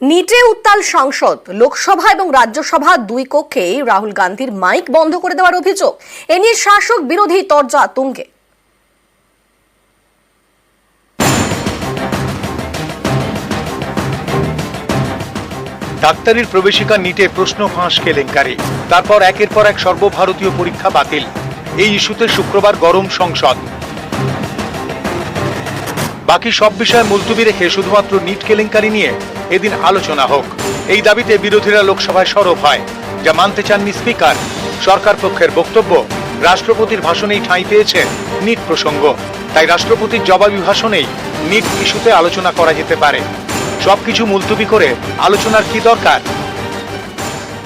নিটে উত্তাল সংসদ, লোকসভা এবং রাজ্যসভা দুই কক্ষেই রাহুল গান্ধীর মাইক বন্ধ করে দেওয়ার অভিযোগ। এ নিয়ে শাসক বিরোধী তরজা তুঙ্গে। ডাক্তারির প্রবেশিকা নিটে প্রশ্ন ফাঁস কেলেঙ্কারি, তারপর একের পর এক সর্বভারতীয় পরীক্ষা বাতিল। এই ইস্যুতে শুক্রবার গরম সংসদ। বাকি সব বিষয় মুলতুবি রেখে শুধুমাত্র নিট কেলেঙ্কারি নিয়ে এদিন আলোচনা হোক, এই দাবিতে বিরোধীরা লোকসভায় সরব হয়, যা মানতে চাননি স্পিকার। সরকার পক্ষের বক্তব্য, রাষ্ট্রপতির ভাষণেই ঠাঁই পেয়েছে নিট প্রসঙ্গ, তাই রাষ্ট্রপতির জবাবি ভাষণেই নিট ইস্যুতে আলোচনা করা যেতে পারে। সবকিছু মুলতুবি করে আলোচনার কি দরকার?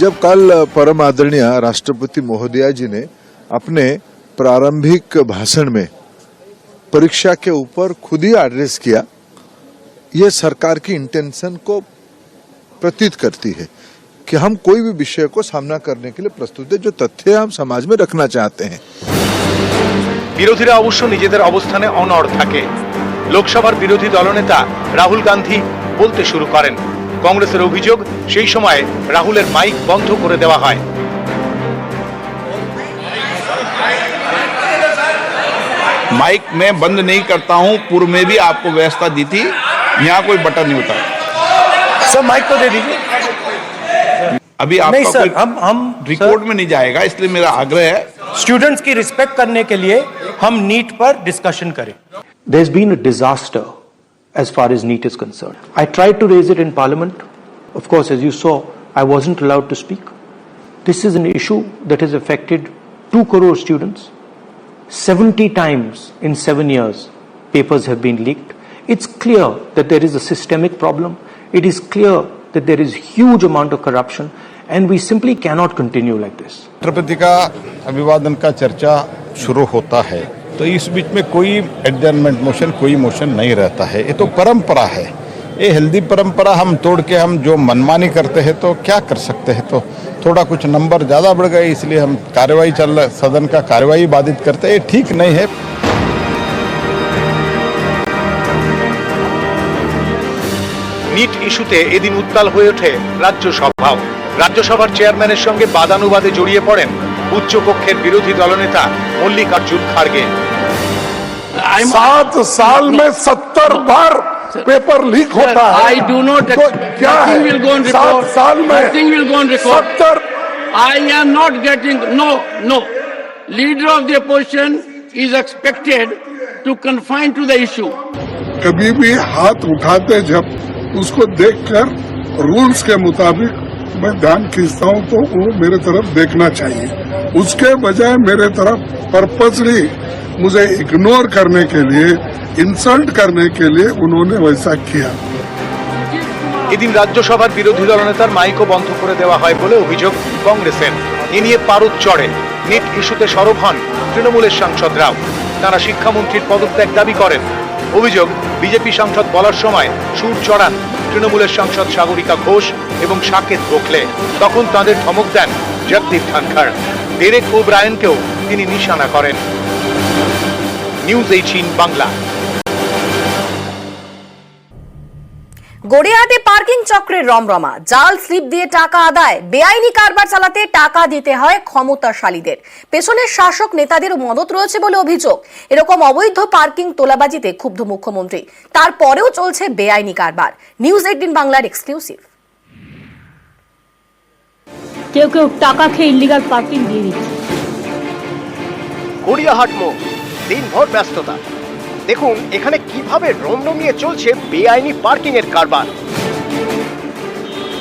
जब कल परम आदरणीय राष्ट्रपति महोदया जी ने अपने प्रारंभिक भाषण में परीक्षा के ऊपर खुद ही एड्रेस किया, ये सरकार की इंटेंशन को प्रतीत करती है कि हम कोई भी विषय को सामना करने के लिए प्रस्तुत है, जो तथ्य हम समाज में रखना चाहते हैं। বিরোধীরা অবশ্য নিজেদের অবস্থানে অনড় থাকে। লোকসভার বিরোধী দলনেতা রাহুল গান্ধী বলতে শুরু করেন। কংগ্রেসের অভিযোগ, সেই সময় রাহুলের মাইক বন্ধ করে দেওয়া হয়। माइक मैं बंद नहीं करता हूं, पूर्व में भी आपको व्यवस्था दी थी, यहाँ कोई बटन नहीं होता। सर माइक तो दे दीजिए। अभी नहीं आपका सर, कोई हम रिकॉर्ड में नहीं जाएगा, इसलिए मेरा आग्रह है स्टूडेंट्स की रिस्पेक्ट करने के लिए हम नीट पर डिस्कशन करें। There's been a disaster as far as NEET is concerned. I tried to raise it in Parliament. Of course, as you saw, I wasn't allowed to speak. This is an issue that has affected 2 crore students. 70 times in 7 years, papers have been leaked. It's clear that there is a systemic problem. It is clear that there is huge amount of corruption, and we simply cannot continue like this. राष्ट्रपति का अभिवादन का चर्चा शुरू होता है तो इस बीच में कोई एडजर्नमेंट मोशन, कोई मोशन नहीं रहता है। ये तो परंपरा है, ये हेल्दी परंपरा हम तोड़ के हम जो मनमानी करते हैं तो क्या कर सकते हैं। तो थोड़ा कुछ नंबर ज्यादा बढ़ गए, इसलिए हम कार्यवाही सदन का कार्यवाही बाधित करते हैं, ये ठीक नहीं है। নিট ইস্যুতে এদিন উত্তাল হয়ে ওঠে রাজ্যসভাও। রাজ্যসভার চেয়ারম্যানের সঙ্গে বাদানুবাদে জড়িয়ে পড়েন উচ্চকক্ষের বিরোধী দলনেতা মল্লিকার্জুন খাড়গে। 7 साल में 70 बार पेपर लीक होता है। I do not. तो क्या है? Will go on record. 7 साल में Nothing will go on record. 70। I am not getting. No. Leader of the opposition is expected to confine to the issue. कभी भी हाथ उठाते जब उसको देखकर रूल्स के मुताबिक मैं ध्यान खींचता हूं तो वो मेरे तरफ देखना चाहिए। उसके बजाय मेरे तरफ पर्पसली मुझे इग्नोर करने के लिए, इंसल्ट करने के लिए उन्होंने वैसा किया। এদিন রাজ্যসভার বিরোধী দলনেতার মাইকও বন্ধ করে দেওয়া হয় বলে অভিযোগ কংগ্রেসের। এ নিয়ে পারদ চড়ে। নিট ইস্যুতে সরব হন তৃণমূলের সাংসদরাও। তারা শিক্ষামন্ত্রীর পদত্যাগ দাবি করেন। অভিযোগ, বিজেপি সাংসদ বলার সময় সুর চড়ান তৃণমূলের সাংসদ সাগরিকা ঘোষ এবং সাকেত গোখলে। তখন তাঁদের ধমক দেন জগদীপ ধনখড়। ডেরেক ওব্রায়েনকেও তিনি নিশানা করেন। নিউজ 18 বাংলা। গড়িয়াহাটে পার্কিং চক্রের রমরমা। জাল স্লিপ দিয়ে টাকা আদায়, বেআইনি কারবার চালাতে টাকা দিতে হয় ক্ষমতাশালীদের। পেছনের শাসক নেতাদেরও মদত রয়েছে বলে অভিযোগ। এরকম অবৈধ পার্কিং তোলাবাজিতে ক্ষুব্ধ মুখ্যমন্ত্রী, তারপরেও চলছে বেআইনি কারবার। নিউজ 18 বাংলার এক্সক্লুসিভ। কেউ টাকা খেয়ে ইল্লিগাল পার্কিং দিয়ে দিচ্ছে। গড়িয়াহাট মোড়, দিনভর ব্যস্ততা। দেখুন এখানে কিভাবে রমরমিয়ে চলছে বেআইনি পার্কিং এর কারবার।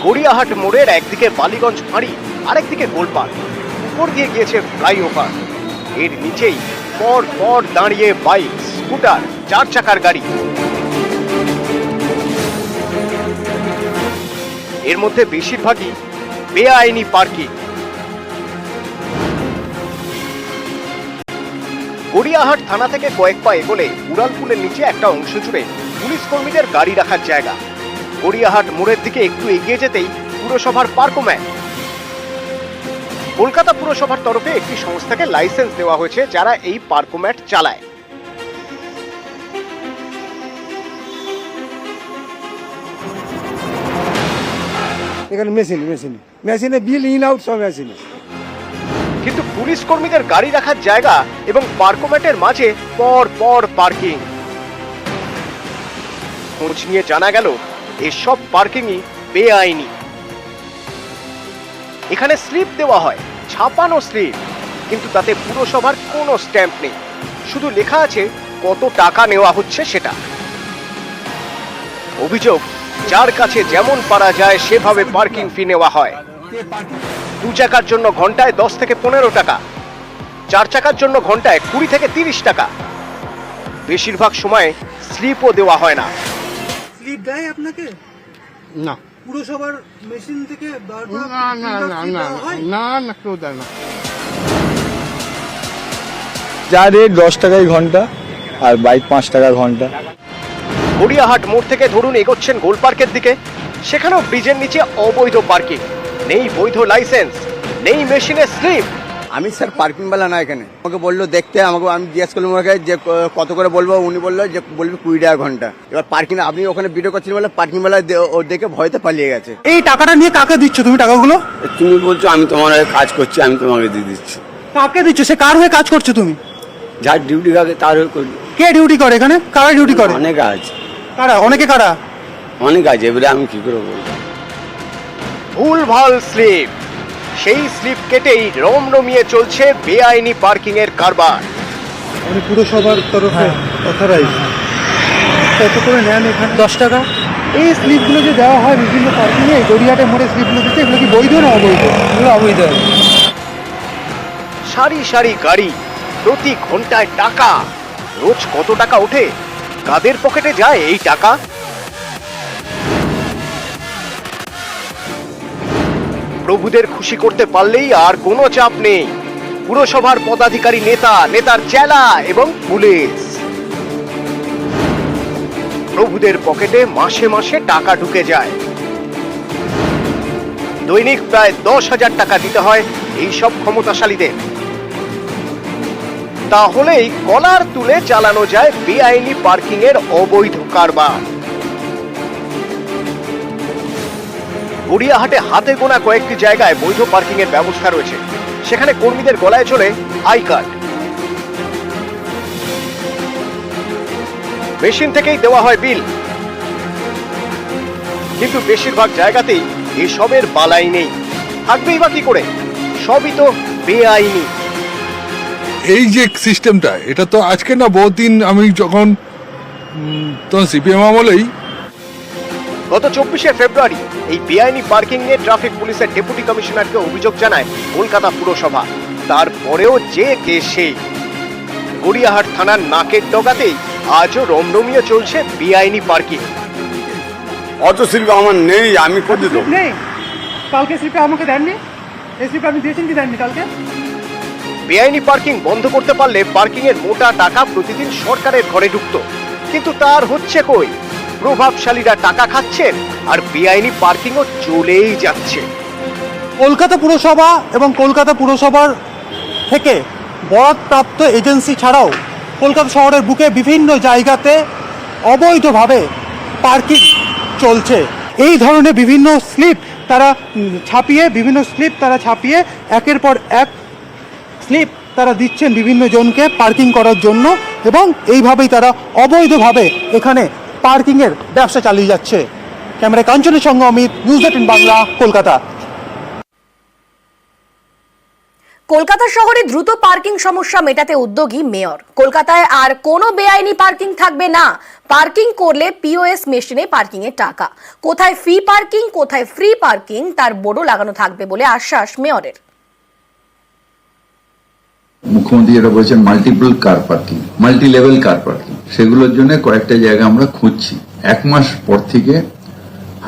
গড়িয়াহাট মোড়ের একদিকে বালিগঞ্জ ফাঁড়ি, আরেকদিকে গোলপাড়। উপর দিয়ে গিয়েছে ফ্লাইওভার, এর নিচেই পর দাঁড়িয়ে বাইক, স্কুটার, 4 চাকার গাড়ি। এর মধ্যে বেশিরভাগই বেআইনি পার্কিং। গড়িয়াহাট থানা থেকে কয়েক পা এগোলে উড়ালপুলের নিচে একটা অংশ জুড়ে পুলিশ কর্মীদের গাড়ি রাখার জায়গা। গড়িয়াহাট মোড়ের দিকে একটু এগিয়ে যেতেই পুরসভার পার্কোম্যাট। কলকাতা পুরসভার তরফে একটি সংস্থাকে লাইসেন্স দেওয়া হয়েছে যারা এই পার্কোম্যাট চালায়। এখানে মেশিনে বিল ইন আউট সব মেশিনে। কিন্তু পুলিশ কর্মীদের গাড়ি রাখার জায়গা এবং পার্কোমেটের মাঝে পর পর পার্কিং। খোঁজ নিয়ে জানা গেল এসব পার্কিংই বেআইনি। এখানে স্লিপ দেওয়া হয়, ছাপানো স্লিপ, কিন্তু তাতে পুরসভার কোনো স্ট্যাম্প নেই, শুধু লেখা আছে কত টাকা নেওয়া হচ্ছে সেটা। অভিযোগ, যার কাছে যেমন পারা যায় সেভাবে পার্কিং ফি নেওয়া হয়। 2 চাকার জন্য ঘন্টায় 10 থেকে 15 টাকা, 4 চাকার জন্য ঘন্টায় 20 থেকে 30 টাকা। বেশিরভাগ সময় স্লিপও দেওয়া হয় না। স্লিপ দেয় আপনাকে? না, পুরসভার মেশিন থেকে না কেউ দেয় না। যা রেট 10 টাকায় ঘন্টা আর বাইক 5 টাকা ঘন্টা। গড়িয়াহাট মোড় থেকে ধরুন এগোচ্ছেন গোল পার্কের দিকে, সেখানেও ব্রিজের নিচে অবৈধ পার্কিং, নেই বৈধ লাইসেন্স, নেই মেশিনের স্লিপ। আমি স্যার পার্কিং বালা না, এখানে আমাকে বললো দেখতে, আমাকে আমি জিজ্ঞেস করলাম ওকে যে কত করে বলবো, উনি বললো যে বলবে 20 টাকা ঘন্টা। এবার পার্কিং আপনি ওখানে ভিডিও করছিলেন বলে পার্কিং বালা ও দেখে ভয়তে পালিয়ে গেছে। এই টাকাটা নিয়ে কাকে দিচ্ছ তুমি টাকাগুলো? তুমি বলছো আমি তোমার হয়ে কাজ করছি, আমি তোমাকে দিয়ে দিচ্ছি। কাকে দিচ্ছ? সে কার হয়ে কাজ করছো তুমি? যার ডিউটি কাকে তার হয়ে করি। কে ডিউটি করে এখানে? কারা ডিউটি করে? অনেক আছে। কারা? অনেকে কারা? অনেক আছে, এবারে আমি কি করে বলবো। ভুলভাল স্লিপ, সেই স্লিপ কেটেই রমরমিয়ে চলছে বেআইনি পার্কিং এর কারবার। আমি পুরসভার তরফে অথরাইজ। কত করে নেন এখানে? 10 টাকা। এই স্লিপগুলো যে দেওয়া হয় বিভিন্ন পার্কিংয়ে, গড়িয়াহাটে মোড়ে স্লিপগুলো দিচ্ছে, এগুলো কি বৈধ না অবৈধ? এগুলো অবৈধ। সারি সারি গাড়ি, প্রতি ঘন্টায় টাকা। রোজ কত টাকা ওঠে? কাদের পকেটে যায় এই টাকা? প্রভুদের খুশি করতে পারলেই আর কোনো চাপ নেই। পুরসভার পদাধিকারী, নেতার চেলা এবং পুলিশ। প্রভুদের পকেটে মাসে মাসে টাকা ঢুকে যায়। দৈনিক প্রায় 10,000 টাকা দিতে হয় এইসব ক্ষমতাশালীদের। তাহলেই কলার তুলে চালানো যায় বেআইনি পার্কিং এর অবৈধ কারবার। গড়িয়াহাটে হাতে গোনা কয়েকটি জায়গায় বৈধ পার্কিং এর ব্যবস্থা রয়েছে, সেখানে কর্মীদের গলায় চলে আই কার্ড। মেশিন থেকেই দেওয়া হয় বিল, কিন্তু বেশিরভাগ জায়গাতেই এসবের বালাই নেই। থাকবেই বা কি করে? সবই তো বেআইনি। এই যে সিস্টেমটা, এটা তো আজকে না, বহুদিন আমি যখন তখন সিপিএম আমলেই। গত 24শে ফেব্রুয়ারি এই বেআইনি পার্কিং নিয়ে ট্রাফিক পুলিশের ডেপুটি কমিশনারকে অভিযোগ জানায় কলকাতা পুরসভা। তারপরেও যে কেস সেই। গড়িয়াহাট থানার নাকের ডগাতেই আজও রমরমিয়ে চলছে বেআইনি পার্কিং। অত শিল্প আমার নেই, আমি করে দেবো। নেই? কালকে স্লিপে আমাকে দেননি? এই স্লিপে আপনি দিয়েছেন কি দেননি কালকে? বেআইনি পার্কিং বন্ধ করতে পারলে পার্কিং এর মোটা টাকা প্রতিদিন সরকারের ঘরে ঢুকতো, কিন্তু তার হচ্ছে কই? প্রভাবশালীরা টাকা খাচ্ছেন আর বেআইনি পার্কিংও চলেই যাচ্ছে। কলকাতা পুরসভা এবং কলকাতা পুরসভার থেকে বরাদপ্রাপ্ত এজেন্সি ছাড়াও কলকাতা শহরের বুকে বিভিন্ন জায়গাতে অবৈধভাবে পার্কিং চলছে। এই ধরনের বিভিন্ন স্লিপ তারা ছাপিয়ে একের পর এক স্লিপ তারা দিচ্ছেন বিভিন্ন জনকে পার্কিং করার জন্য, এবং এইভাবেই তারা অবৈধভাবে এখানে পার্কিংয়ের ব্যবসা চালিয়ে যাচ্ছে। ক্যামেরায় কাঞ্চনের সঙ্গে অমিত, নিউজ 18 বাংলা, কলকাতা। কলকাতা শহরে দ্রুত পার্কিং সমস্যা মেটাতে উদ্যোগী মেয়র। কলকাতায় আর কোনো বেআইনি পার্কিং থাকবে না। পার্কিং করলে পিওএস মেশিনে পার্কিং এর টাকা। কোথায় ফ্রি পার্কিং, কোথায় ফ্রি পার্কিং তার বোর্ডও লাগানো থাকবে বলে আশ্বাস মেয়রের। মুখ্যমন্ত্রী যেটা বলেছেন multiple car parking, multi level car parking, সেগুলোর জন্য কয়েকটা জায়গা আমরা খুঁজছি। 1 মাস পর থেকে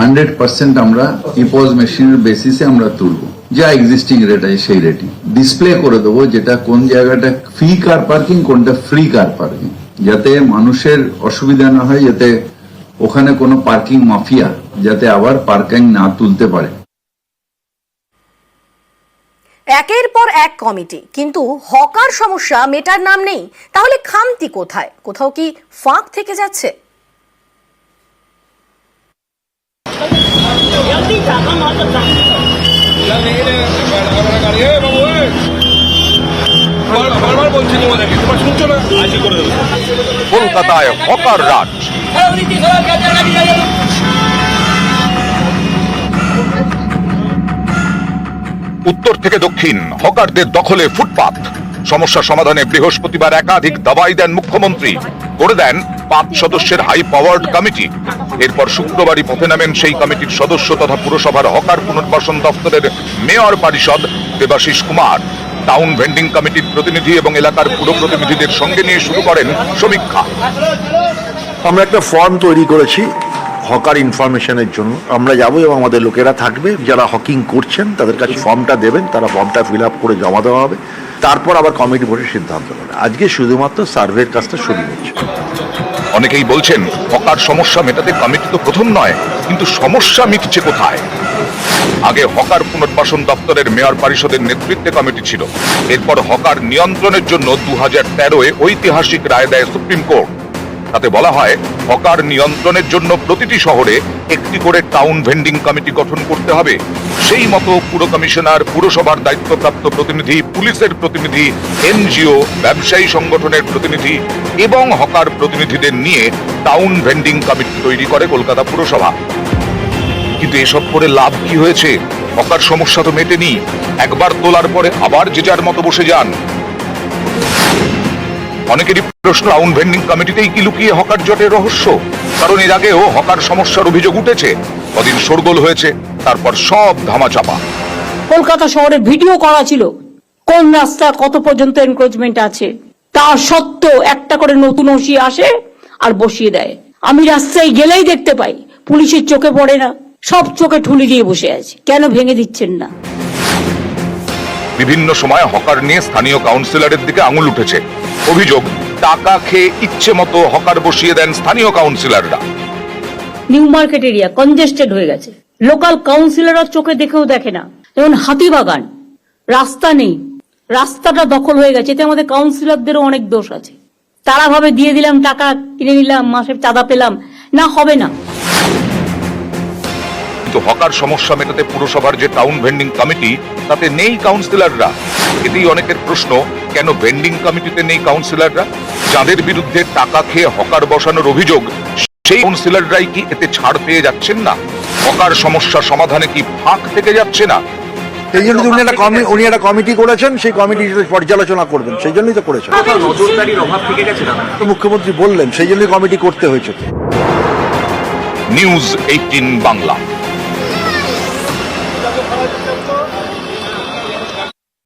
100% আমরা ইপোজ মেশিনের বেসিসে আমরা তুলবো, যা এক্সিস্টিং রেট আছে সেই রেটই ডিসপ্লে করে দেবো, যেটা কোন জায়গাটা ফ্রি কার পার্কিং, কোনটা ফ্রি কার পার্কিং, যাতে মানুষের অসুবিধা না হয়, যাতে ওখানে কোনো পার্কিং মাফিয়া যাতে আবার পার্কিং না তুলতে পারে। একের পর এক কমিটি, কিন্তু হকার সমস্যা মেটার নাম নেই। তাহলে খামতি কোথায়? কোথাও কি ফাঁক থেকে যাচ্ছে? কলকাতায় হকার রাজ। উত্তর থেকে দক্ষিণ হকারদের দখলে ফুটপাত। সমস্যা সমাধানে বৃহস্পতিবার একাধিক দাবাই দেন মুখ্যমন্ত্রী, করে দেন 5 সদস্যের হাই পাওয়ার্ড কমিটি। এরপর শুক্রবারই পথে নামেন সেই কমিটির সদস্য তথা পুরসভার হকার পুনর্বাসন দপ্তরের মেয়র পরিষদ দেবাশিস কুমার। টাউন ভেন্ডিং কমিটির প্রতিনিধি এবং এলাকার পুর প্রতিনিধিদের সঙ্গে নিয়ে শুরু করেন সমীক্ষা। আমরা একটা ফর্ম তৈরি করেছি হকার ইনফরমেশনের জন্য। আমরা যাব এবং আমাদের লোকেরা থাকবে, যারা হকিং করছেন তাদের কাছে ফর্মটা দেবেন, তারা ফর্মটা ফিল আপ করে জমা দেওয়া হবে, তারপর আবার কমিটি বসে সিদ্ধান্ত নেবে। আজকে শুধুমাত্র সার্ভের কাজটা শুরু হচ্ছে। অনেকেই বলছেন হকার সমস্যা মেটাতে কমিটি তো প্রথম নয়, কিন্তু সমস্যা মিটছে কোথায়? আগে হকার পুনর্বাসন দপ্তরের মেয়র পরিষদের নেতৃত্বে কমিটি ছিল। এরপর হকার নিয়ন্ত্রণের জন্য 2013-এ ঐতিহাসিক রায় দেয় সুপ্রিম কোর্ট। তাতে বলা হয় হকার নিয়ন্ত্রণের জন্য প্রতিটি শহরে একটি করে টাউন ভেন্ডিং কমিটি গঠন করতে হবে। সেই মতো পুর কমিশনার, পুরসভার দায়িত্বপ্রাপ্ত প্রতিনিধি, পুলিশের প্রতিনিধি, এনজিও, ব্যবসায়ী সংগঠনের প্রতিনিধি এবং হকার প্রতিনিধিদের নিয়ে টাউন ভেন্ডিং কমিটি তৈরি করে কলকাতা পুরসভা। কিন্তু এসব করে লাভ কি হয়েছে? হকার সমস্যা তো মেটেনি। একবার তোলার পরে আবার যে যার মতো বসে যান। অনেকেরই প্রশ্ন, টাউন ভেন্ডিং কমিটিতেই কি লুকিয়ে হকার জটের রহস্য? কারণ এর আগেও হকার সমস্যার অভিযোগ উঠেছে, কদিন শোরগোল হয়েছে, তারপর সব ধামাচাপা। কলকাতা শহরে ভিডিও করা ছিল কোন রাস্তা কত পর্যন্ত এনক্রোচমেন্ট আছে, তা সত্ত্বেও একটা করে নতুন ওসি আসে আর বসিয়ে দেয়। আমি রাস্তায় গেলেই দেখতে পাই, পুলিশের চোখে পড়ে না, সব চোখে ঠুলি দিয়ে বসে আছে। কেন ভেঙে দিচ্ছেন না? বিভিন্ন সময় হকার নিয়ে স্থানীয় কাউন্সিলরের দিকে আঙুল উঠেছে। অভিযোগ, টাকা খেয়ে ইচ্ছে মতো হকার বসিয়ে দেন স্থানীয় কাউন্সিলররা। নিউ মার্কেট এরিয়া কনজেস্টেড হয়ে গেছে, লোকাল কাউন্সিলররা চোখে দেখেও দেখে না। যেমন হাতিবাগান, রাস্তা নেই, রাস্তাটা দখল হয়ে গেছে। এতে আমাদের কাউন্সিলরদেরও অনেক দোষ আছে। তারা ভাবে দিয়ে দিলাম, টাকা কিনে নিলাম, মাসে চাঁদা পেলাম, না হবে না। কিন্তু হকার সমস্যা মেটাতে পুরসভার যে টাউন ভেন্ডিং কমিটি, তাতে নেই কাউন্সিলররা। এতেই অনেকের প্রশ্ন, কেন ভেন্ডিং কমিটিতে নেই কাউন্সিলররা? যাদের বিরুদ্ধে টাকা খেয়ে হকার বসানোর অভিযোগ, সেই কাউন্সিলররাই কি এতে ছাড় পেয়ে যাচ্ছেন না? হকার সমস্যা সমাধানে কি ফাঁক থেকে যাচ্ছে না? সেই জন্য উনি একটা কমিটি করেছেন, সেই কমিটি পর্যালোচনা করবেন, সেই জন্যই তো করেছেন। নজরদারির অভাব থেকে গেছে না? মুখ্যমন্ত্রী বললেন, সেই জন্যই কমিটি করতে হয়েছে। নিউজ 18 বাংলা।